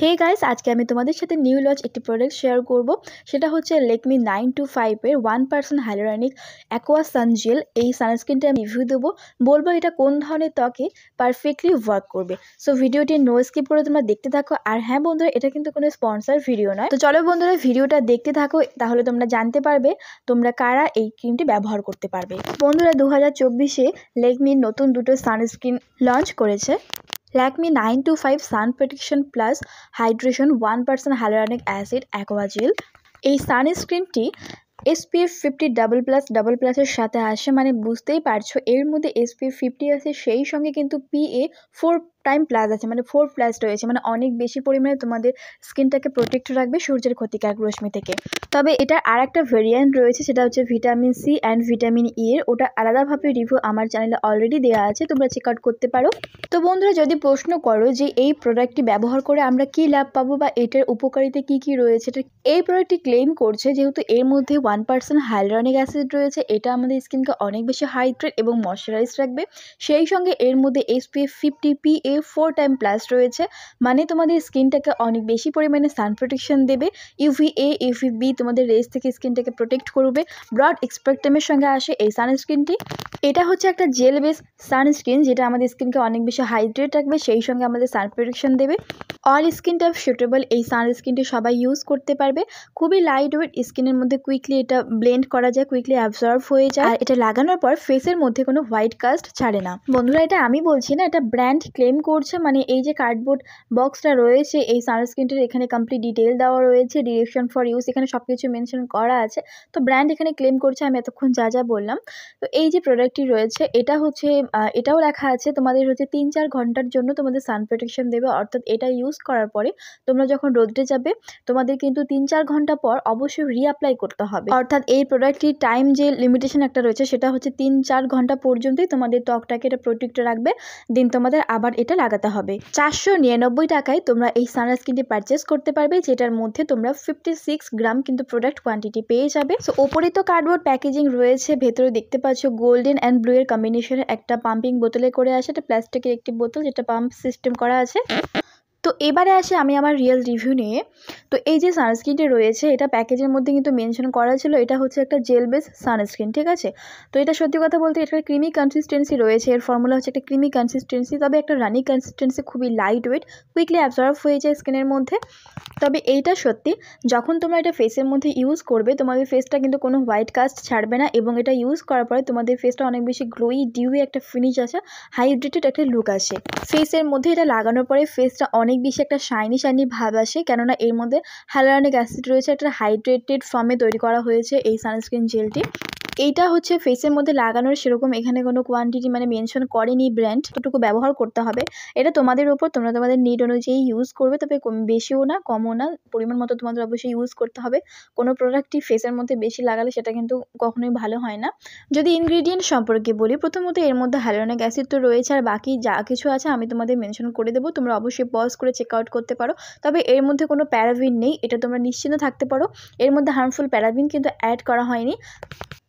Hey guys, আজকে আমি তোমাদের সাথে নিউ লঞ্চ একটি প্রোডাক্ট শেয়ার করব। সেটা হচ্ছে লেকমি 925 এর 1% হাইলোরানিক অ্যাকোয়া সান জেল। এই সানস্ক্রিনটা আমি রিভিউ দেবো, বলবো এটা কোন ধরনের ত্বকে পারফেক্টলি ওয়ার্ক করবে। সো ভিডিওটি নো স্কিপ করে তোমরা দেখতে থাকো। আর হ্যাঁ বন্ধুরা, এটা কিন্তু কোনো স্পন্সর ভিডিও নয়। তো চলো বন্ধুরা, ভিডিওটা দেখতে থাকো, তাহলে তোমরা জানতে পারবে তোমরা কারা এই ক্রিমটি ব্যবহার করতে পারবে। বন্ধুরা, 2024-এ লেকমির নতুন দুটো সানস্ক্রিন লঞ্চ করেছে। Lakme 925 sun protection plus hydration 1% hyaluronic acid aqua gel. এই সানস্ক্রিনটি SPF 50 ডাবল প্লাসের সাথে আসে, মানে বুঝতেই পারছো এর মধ্যে SPF 50 আছে, সেই সঙ্গে কিন্তু PA 4+ আছে, মানে 4+ রয়েছে, মানে অনেক বেশি পরিমাণে তোমাদের স্কিনটাকে প্রোটেক্ট রাখবে সূর্যের ক্ষতিকারক রশ্মি থেকে। তবে এটার আর একটা ভেরিয়েন্ট রয়েছে, সেটা হচ্ছে vitamin C and vitamin E এর। ওটা আলাদাভাবে রিভিউ আমার চ্যানেলে অলরেডি দেওয়া আছে, তোমরা চেক আউট করতে পারো। তো বন্ধুরা, যদি প্রশ্ন করো যে এই প্রোডাক্টটি ব্যবহার করে আমরা কি লাভ পাবো বা এটার উপকারিতা কি কি রয়েছে, এই প্রোডাক্টটি ক্লেম করছে যেহেতু এর মধ্যে 1% হাইলোরানিক অ্যাসিড রয়েছে, এটা আমাদের স্কিনকে অনেক বেশি হাইড্রেট এবং ময়শ্চারাইজ রাখবে। সেই সঙ্গে এর মধ্যে SPF 50 PA 4+ রয়েছে, মানে তোমাদের স্কিনটাকে অনেক বেশি পরিমাণে সান প্রোটেকশন দেবে। UVA UVB তোমাদের রেস থেকে স্কিনটাকে প্রোটেক্ট করবে। ব্রড স্পেকট্রামের সঙ্গে আসে এই সানস্ক্রিনটি। এটা হচ্ছে একটা জেল বেস সানস্ক্রিন, যেটা আমাদের স্কিনকে অনেক বেশি হাইড্রেট রাখবে, সেই সঙ্গে আমাদের সান প্রোটেকশন দেবে। অল স্কিন টাইপ সুটেবল এই সানস্ক্রিনটি সবাই ইউজ করতে পারবে। খুবই লাইট ওয়েট, স্কিনের মধ্যে কুইকলি এটা ব্লেন্ড করা যায়, কুইকলি অ্যাবজর্ব হয়ে যায়। আর এটা লাগানোর পর ফেসের মধ্যে কোনো হোয়াইট কাস্ট ছাড়ে না। বন্ধুরা, এটা আমি বলছি না, এটা ব্র্যান্ড ক্লেম করছে। মানে এই যে কার্ডবোর্ড বক্সটা রয়েছে এই সানস্ক্রিনটির, এখানে কমপ্লিট ডিটেল দেওয়া রয়েছে, ডিরেকশন ফর ইউজ এখানে সব কিছু মেনশন করা আছে। তো ব্র্যান্ড এখানে ক্লেম করছে, আমি এতক্ষণ যা যা বললাম। তো এই যে প্রোডাক্টটি রয়েছে, এটা হচ্ছে এটাও লেখা আছে তোমাদের হচ্ছে 3-4 ঘন্টার জন্য তোমাদের সান প্রোটেকশন দেবে। অর্থাৎ এটা ইউজ করার পরে তোমরা যখন রোদে যাবে, তোমাদের কিন্তু 3-4 ঘন্টা পর অবশ্যই রিঅ্যাপ্লাই করতে হবে। অর্থাৎ এই প্রোডাক্টটির টাইম যে লিমিটেশন একটা রয়েছে, সেটা হচ্ছে 3-4 ঘন্টা পর্যন্তই তোমাদের ত্বকটাকে এটা প্রোটেক্ট রাখবে, দেন তোমাদের আবার এটা লাগাতে হবে। 499 টাকায় তোমরা এই সানস্ক্রিনটি পারচেস করতে পারবে, যেটার মধ্যে তোমরা 56 গ্রাম কিন্তু প্রোডাক্ট কোয়ান্টিটি পেয়ে যাবে। সো ওপরে তো কার্ডবোর্ড প্যাকেজিং রয়েছে, ভেতরে দেখতে পাচ্ছ গোল্ডেন অ্যান্ড ব্লু এর কম্বিনেশনে একটা পাম্পিং বোতলে করে আসে। এটা প্লাস্টিকের একটি বোতল, যেটা পাম্প সিস্টেম করা আছে। তো এবারে আসে আমি আমার রিয়েল রিভিউ নিয়ে। তো এই যে সানস্ক্রিনটি রয়েছে, এটা প্যাকেজের মধ্যে কিন্তু মেনশন করা ছিল এটা হচ্ছে একটা জেল বেস সানস্ক্রিন, ঠিক আছে। তো এটা সত্যি কথা বলতে এটা ক্রিমি কনসিস্টেন্সি রয়েছে, এর ফর্মুলা হচ্ছে একটা ক্রিমি কনসিস্টেন্সি, তবে একটা রানি কনসিস্টেন্সি, খুবই লাইট ওয়েট, কুইকলি অ্যাবজর্ব হয়ে যায় স্কিনের মধ্যে। তবে এইটা সত্যি, যখন তোমরা এটা ফেসের মধ্যে ইউজ করবে, তোমাদের ফেসটা কিন্তু কোনো হোয়াইট কাস্ট ছাড়বে না, এবং এটা ইউজ করার পরে তোমাদের ফেসটা অনেক বেশি গ্লোই ডিউই একটা ফিনিশ আছে, হাইড্রেটেড একটা লুক আসে ফেসের মধ্যে। এটা লাগানোর পরে ফেসটা অনেক বেশি একটা শাইনি ভাব আসে, কেননা এর মধ্যে হাইলোরানিক অ্যাসিড রয়েছে, একটা হাইড্রেটেড ফর্মে তৈরি করা হয়েছে এই সানস্ক্রিন জেলটি। এইটা হচ্ছে ফেসের মধ্যে লাগানোর সেরকম এখানে কোনো কোয়ান্টিটি মানে মেনশন করেনি ব্র্যান্ড, কতটুকু ব্যবহার করতে হবে এটা তোমাদের উপর, তোমরা তোমাদের নিড অনুযায়ী ইউজ করবে। তবে বেশিও না কমও না, পরিমাণ মতো তোমাদের অবশ্যই ইউজ করতে হবে। কোনো প্রোডাক্টই ফেসের মধ্যে বেশি লাগালে সেটা কিন্তু কখনোই ভালো হয় না। যদি ইনগ্রিডিয়েন্ট সম্পর্কে বলি, প্রথমত এর মধ্যে হাইলোরানিক অ্যাসিড তো রয়েছে, আর বাকি যা কিছু আছে আমি তোমাদের মেনশন করে দেবো, তোমরা অবশ্যই পজ করে চেক আউট করতে পারো। তবে এর মধ্যে কোনো প্যারাবিন নেই, এটা তোমরা নিশ্চিন্ত থাকতে পারো। এর মধ্যে হার্মফুল প্যারাবিন কিন্তু অ্যাড করা হয়নি।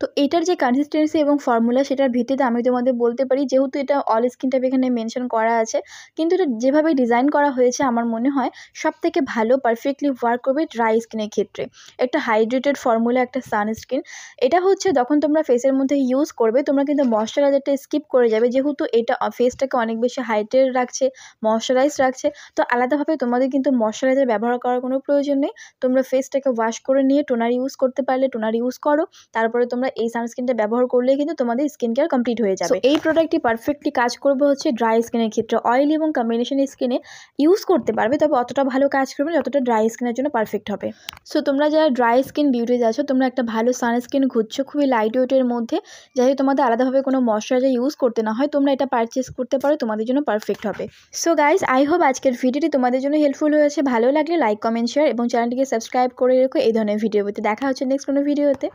তো এটার যে কনসিস্টেন্সি এবং ফর্মুলা, সেটার ভিত্তিতে আমি তোমাদের বলতে পারি, যেহেতু এটা অল স্কিন টাইপ এখানে মেনশন করা আছে, কিন্তু এটা যেভাবে ডিজাইন করা হয়েছে আমার মনে হয় সবথেকে ভালো পারফেক্টলি ওয়ার্ক করবে ড্রাই স্কিনের ক্ষেত্রে। একটা হাইড্রেটেড ফর্মুলা একটা সানস্ক্রিন, এটা হচ্ছে যখন তোমরা ফেসের মধ্যে ইউজ করবে, তোমরা কিন্তু ময়শ্চারাইজারটা স্কিপ করে যাবে, যেহেতু এটা ফেসটাকে অনেক বেশি হাইড্রেট রাখছে, ময়শ্চারাইজ রাখছে। তো আলাদাভাবে তোমাদের কিন্তু ময়শ্চারাইজার ব্যবহার করার কোনো প্রয়োজন নেই। তোমরা ফেসটাকে ওয়াশ করে নিয়ে টোনার ইউজ করতে পারলে টোনার ইউজ করো, তারপরে তোমরা এই সানস্ক্রিনটা ব্যবহার করলে কিন্তু তোমাদের স্কিন কেয়ার কমপ্লিট হয়ে যাবে। এই প্রোডাক্টটি পারফেক্টলি কাজ করবে হচ্ছে ড্রাই স্কিনের ক্ষেত্রে। অয়েলি এবং কম্বিনেশন স্কিনে ইউজ করতে পারবে, তবে অতটা ভালো কাজ করবে যতটা ড্রাই স্কিনের জন্য পারফেক্ট হবে। সো তোমরা যারা ড্রাই স্কিন বিউটিতে আছো, তোমরা একটা ভালো সানস্ক্রিন খুঁজছো খুবই লাইট ওয়েটের মধ্যে, যাতে তোমাদের আলাদাভাবে কোনো ময়শ্চারাইজার ইউজ করতে না হয়, তোমরা এটা পারচেস করতে পারো, তোমাদের জন্য পারফেক্ট হবে। সো গাইজ, আই হোপ আজকের ভিডিওটি তোমাদের জন্য হেল্পফুল হয়েছে। ভালো লাগলে লাইক কমেন্ট শেয়ার এবং চ্যানেলটিকে সাবস্ক্রাইব করে রেখো এই ধরনের ভিডিও পেতে। দেখা হচ্ছে নেক্সট কোনো ভিডিওতে।